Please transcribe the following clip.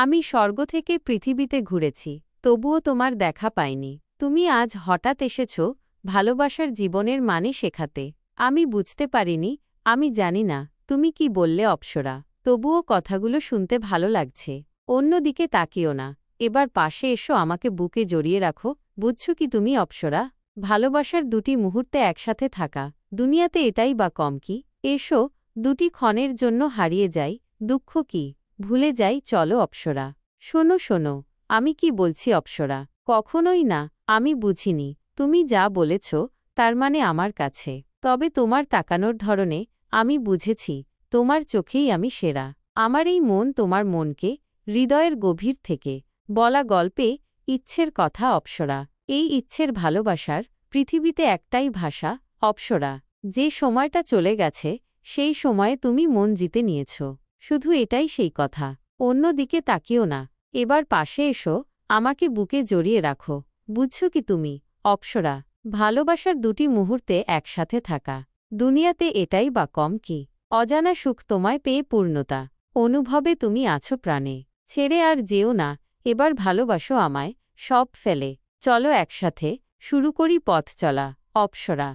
আমি স্বর্গ থেকে পৃথিবীতে ঘুরেছি, তবুও তোমার দেখা পাইনি। তুমি আজ হঠাৎ এসেছ ভালোবাসার জীবনের মানে শেখাতে। আমি বুঝতে পারিনি, আমি জানি না তুমি কি বললে অপ্সরা, তবুও কথাগুলো শুনতে ভালো লাগছে। অন্যদিকে তাকিও না, এবার পাশে এসো, আমাকে বুকে জড়িয়ে রাখো। বুঝছো কি তুমি অপ্সরা, ভালোবাসার দুটি মুহূর্তে একসাথে থাকা দুনিয়াতে এটাই বা কম কি? এসো, দুটি ক্ষণের জন্য হারিয়ে যাই, দুঃখ কি ভুলে যাই, চলো অপ্সরা। শোনো শোনো, আমি কি বলছি অপ্সরা, কখনোই না। আমি বুঝিনি তুমি যা বলেছ তার মানে আমার কাছে, তবে তোমার তাকানোর ধরনে আমি বুঝেছি তোমার চোখেই আমি সেরা। আমার এই মন তোমার মনকে হৃদয়ের গভীর থেকে বলা গল্পে ইচ্ছের কথা অপ্সরা। এই ইচ্ছের ভালোবাসার পৃথিবীতে একটাই ভাষা অপ্সরা। যে সময়টা চলে গেছে সেই সময়ে তুমি মন জিতে নিয়েছ, শুধু এটাই সেই কথা। অন্যদিকে তাকিও না, এবার পাশে এসো, আমাকে বুকে জড়িয়ে রাখো। বুঝছো কি তুমি অপ্সরা, ভালোবাসার দুটি মুহূর্তে একসাথে থাকা দুনিয়াতে এটাই বা কম কি? অজানা সুখ তোমায় পেয়ে পূর্ণতা অনুভবে তুমি আছো প্রাণে। ছেড়ে আর যেও না, এবার ভালোবাসো আমায় সব ফেলে। চলো একসাথে শুরু করি পথ চলা অপ্সরা।